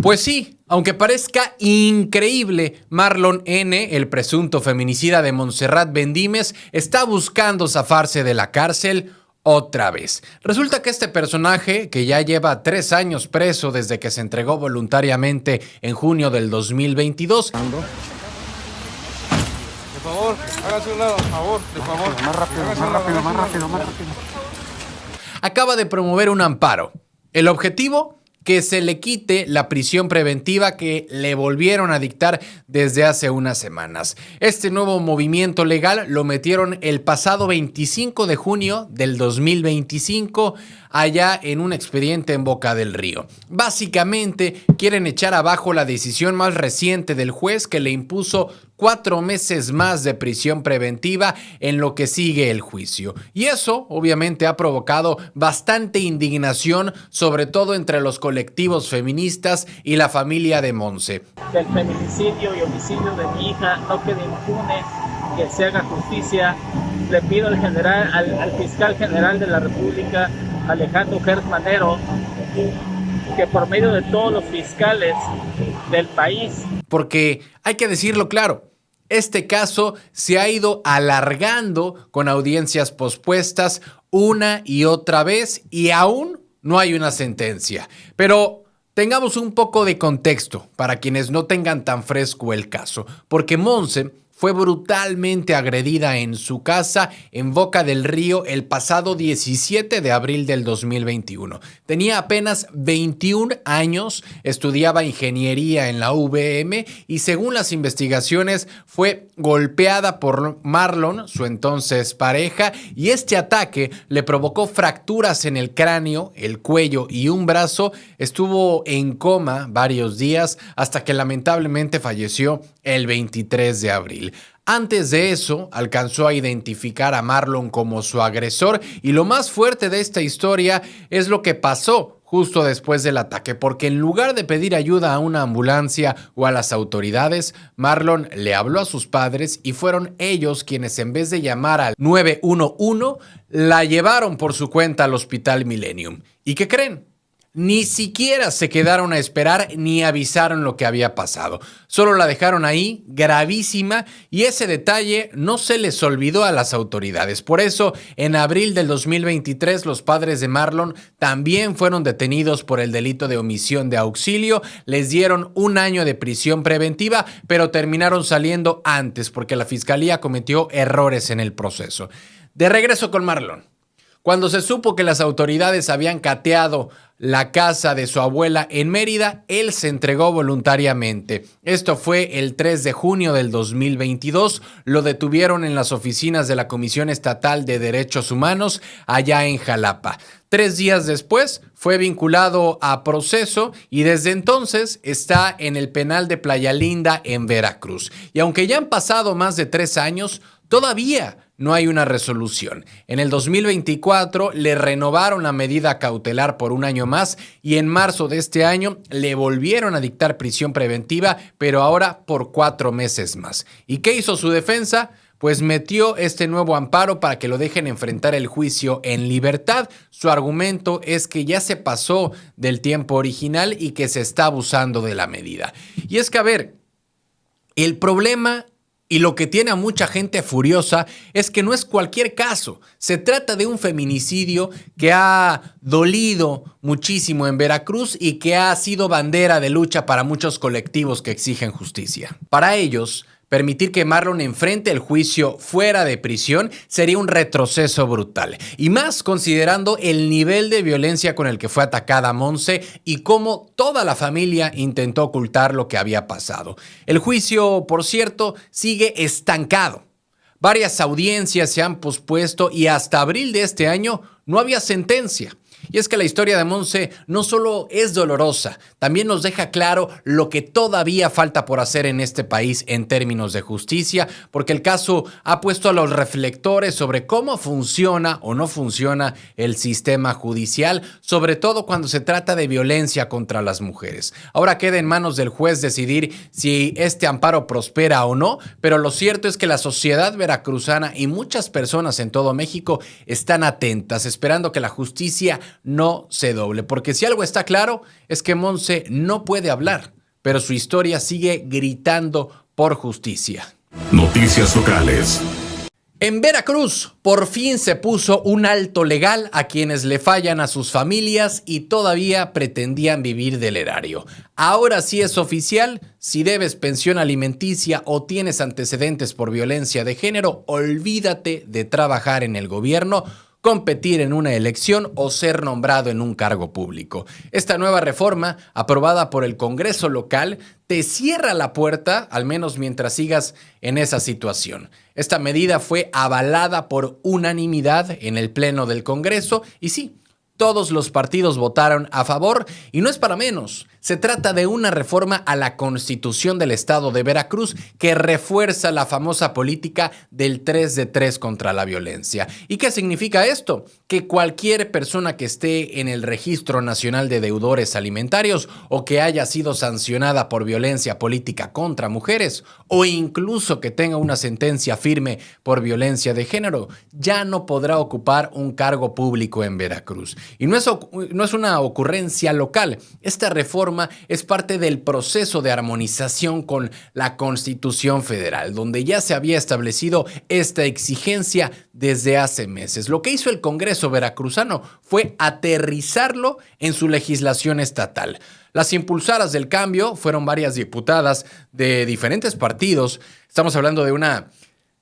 Pues sí, aunque parezca increíble, Marlon N., el presunto feminicida de Montserrat Bendímez, está buscando zafarse de la cárcel otra vez. Resulta que este personaje, que ya lleva 3 años preso desde que se entregó voluntariamente en junio del 2022, Por favor, hágase un lado, por favor, de favor. Más rápido. acaba de promover un amparo. El objetivo, que se le quite la prisión preventiva que le volvieron a dictar desde hace unas semanas. Este nuevo movimiento legal lo metieron el pasado 25 de junio del 2025 allá en un expediente en Boca del Río. Básicamente quieren echar abajo la decisión más reciente del juez que le impuso 4 meses más de prisión preventiva en lo que sigue el juicio. Y eso obviamente ha provocado bastante indignación, sobre todo entre los colectivos feministas y la familia de Monse. Del feminicidio y homicidio de mi hija no quede impune, que se haga justicia. Le pido al fiscal general de la República, Alejandro Gertz Manero, que por medio de todos los fiscales del país. Porque hay que decirlo claro, este caso se ha ido alargando con audiencias pospuestas una y otra vez y aún no hay una sentencia. Pero tengamos un poco de contexto para quienes no tengan tan fresco el caso, porque Monse fue brutalmente agredida en su casa en Boca del Río el pasado 17 de abril del 2021. Tenía apenas 21 años, estudiaba ingeniería en la UVM y según las investigaciones fue golpeada por Marlon, su entonces pareja, y este ataque le provocó fracturas en el cráneo, el cuello y un brazo. Estuvo en coma varios días hasta que lamentablemente falleció el 23 de abril. Antes de eso, alcanzó a identificar a Marlon como su agresor y lo más fuerte de esta historia es lo que pasó justo después del ataque, porque en lugar de pedir ayuda a una ambulancia o a las autoridades, Marlon le habló a sus padres y fueron ellos quienes, en vez de llamar al 911, la llevaron por su cuenta al Hospital Millennium. ¿Y qué creen? Ni siquiera se quedaron a esperar ni avisaron lo que había pasado. Solo la dejaron ahí, gravísima, y ese detalle no se les olvidó a las autoridades. Por eso, en abril del 2023, los padres de Marlon también fueron detenidos por el delito de omisión de auxilio. Les dieron 1 año de prisión preventiva, pero terminaron saliendo antes porque la fiscalía cometió errores en el proceso. De regreso con Marlon. Cuando se supo que las autoridades habían cateado la casa de su abuela en Mérida, él se entregó voluntariamente. Esto fue el 3 de junio del 2022. Lo detuvieron en las oficinas de la Comisión Estatal de Derechos Humanos allá en Jalapa. 3 días después fue vinculado a proceso y desde entonces está en el penal de Playa Linda en Veracruz. Y aunque ya han pasado más de 3 años, todavía no hay una resolución. En el 2024 le renovaron la medida cautelar por 1 año más y en marzo de este año le volvieron a dictar prisión preventiva, pero ahora por 4 meses más. ¿Y qué hizo su defensa? Pues metió este nuevo amparo para que lo dejen enfrentar el juicio en libertad. Su argumento es que ya se pasó del tiempo original y que se está abusando de la medida. Y es que, a ver, el problema y lo que tiene a mucha gente furiosa es que no es cualquier caso. Se trata de un feminicidio que ha dolido muchísimo en Veracruz y que ha sido bandera de lucha para muchos colectivos que exigen justicia. Para ellos, permitir que Marlon enfrente el juicio fuera de prisión sería un retroceso brutal. Y más considerando el nivel de violencia con el que fue atacada Monse y cómo toda la familia intentó ocultar lo que había pasado. El juicio, por cierto, sigue estancado. Varias audiencias se han pospuesto y hasta abril de este año no había sentencia. Y es que la historia de Monse no solo es dolorosa, también nos deja claro lo que todavía falta por hacer en este país en términos de justicia, porque el caso ha puesto a los reflectores sobre cómo funciona o no funciona el sistema judicial, sobre todo cuando se trata de violencia contra las mujeres. Ahora queda en manos del juez decidir si este amparo prospera o no, pero lo cierto es que la sociedad veracruzana y muchas personas en todo México están atentas, esperando que la justicia no se doble, porque si algo está claro es que Monse no puede hablar, pero su historia sigue gritando por justicia. Noticias locales. En Veracruz, por fin se puso un alto legal a quienes le fallan a sus familias y todavía pretendían vivir del erario. Ahora sí es oficial, si debes pensión alimenticia o tienes antecedentes por violencia de género, olvídate de trabajar en el gobierno, competir en una elección o ser nombrado en un cargo público. Esta nueva reforma, aprobada por el Congreso local, te cierra la puerta, al menos mientras sigas en esa situación. Esta medida fue avalada por unanimidad en el Pleno del Congreso y sí, todos los partidos votaron a favor y no es para menos. Se trata de una reforma a la Constitución del Estado de Veracruz que refuerza la famosa política del 3 de 3 contra la violencia. ¿Y qué significa esto? Que cualquier persona que esté en el Registro Nacional de Deudores Alimentarios o que haya sido sancionada por violencia política contra mujeres o incluso que tenga una sentencia firme por violencia de género, ya no podrá ocupar un cargo público en Veracruz. Y no es una ocurrencia local. Esta reforma es parte del proceso de armonización con la Constitución Federal, donde ya se había establecido esta exigencia desde hace meses. Lo que hizo el Congreso veracruzano fue aterrizarlo en su legislación estatal. Las impulsoras del cambio fueron varias diputadas de diferentes partidos. Estamos hablando de una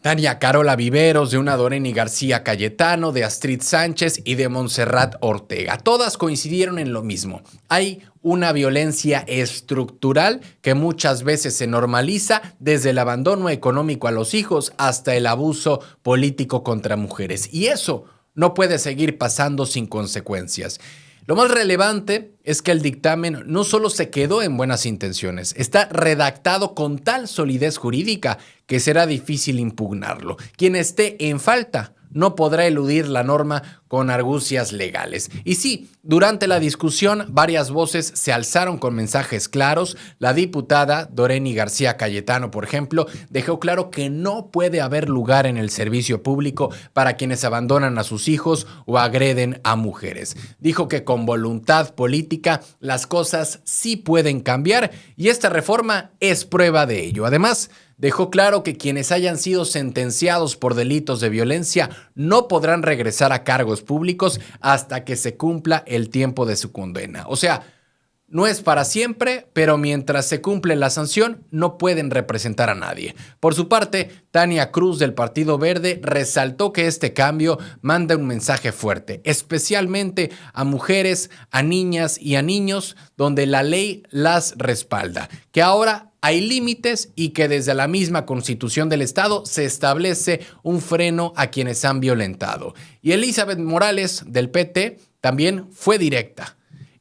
Tania Carola Viveros, de una Doreni García Cayetano, de Astrid Sánchez y de Montserrat Ortega. Todas coincidieron en lo mismo. Hay una violencia estructural que muchas veces se normaliza desde el abandono económico a los hijos hasta el abuso político contra mujeres. Y eso no puede seguir pasando sin consecuencias. Lo más relevante es que el dictamen no solo se quedó en buenas intenciones, está redactado con tal solidez jurídica que será difícil impugnarlo. Quien esté en falta no podrá eludir la norma con argucias legales. Y sí, durante la discusión varias voces se alzaron con mensajes claros. La diputada Doreni García Cayetano, por ejemplo, dejó claro que no puede haber lugar en el servicio público para quienes abandonan a sus hijos o agreden a mujeres. Dijo que con voluntad política las cosas sí pueden cambiar y esta reforma es prueba de ello. Además, dejó claro que quienes hayan sido sentenciados por delitos de violencia no podrán regresar a cargos públicos hasta que se cumpla el tiempo de su condena. O sea, no es para siempre, pero mientras se cumple la sanción, no pueden representar a nadie. Por su parte, Tania Cruz del Partido Verde resaltó que este cambio manda un mensaje fuerte, especialmente a mujeres, a niñas y a niños, donde la ley las respalda, que ahora hay límites y que desde la misma Constitución del Estado se establece un freno a quienes han violentado. Y Elizabeth Morales del PT también fue directa.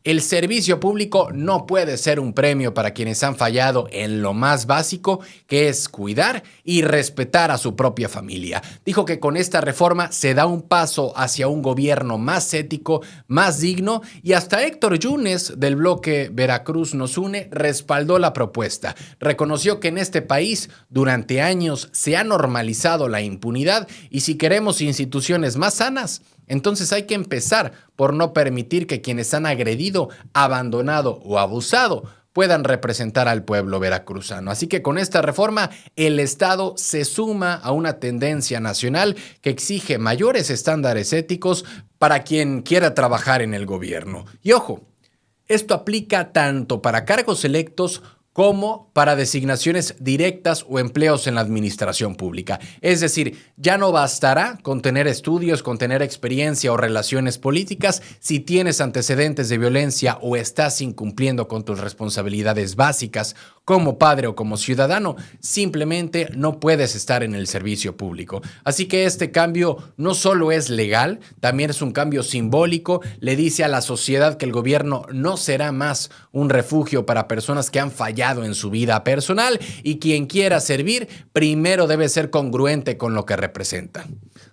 El servicio público no puede ser un premio para quienes han fallado en lo más básico, que es cuidar y respetar a su propia familia. Dijo que con esta reforma se da un paso hacia un gobierno más ético, más digno, y hasta Héctor Yunes del bloque Veracruz Nos Une respaldó la propuesta. Reconoció que en este país durante años se ha normalizado la impunidad y si queremos instituciones más sanas, entonces hay que empezar por no permitir que quienes han agredido, abandonado o abusado puedan representar al pueblo veracruzano. Así que con esta reforma, el Estado se suma a una tendencia nacional que exige mayores estándares éticos para quien quiera trabajar en el gobierno. Y ojo, esto aplica tanto para cargos electos como para designaciones directas o empleos en la administración pública. Es decir, ya no bastará con tener estudios, con tener experiencia o relaciones políticas. Si tienes antecedentes de violencia o estás incumpliendo con tus responsabilidades básicas como padre o como ciudadano, simplemente no puedes estar en el servicio público. Así que este cambio no solo es legal, también es un cambio simbólico. Le dice a la sociedad que el gobierno no será más un refugio para personas que han fallado en su vida personal y quien quiera servir primero debe ser congruente con lo que representa.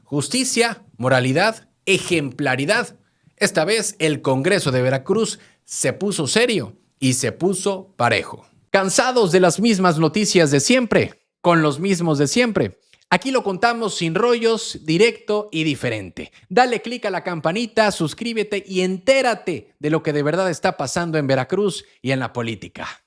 Justicia, moralidad, ejemplaridad. Esta vez el Congreso de Veracruz se puso serio y se puso parejo. ¿Cansados de las mismas noticias de siempre? Con los mismos de siempre. Aquí lo contamos sin rollos, directo y diferente. Dale click a la campanita, suscríbete y entérate de lo que de verdad está pasando en Veracruz y en la política.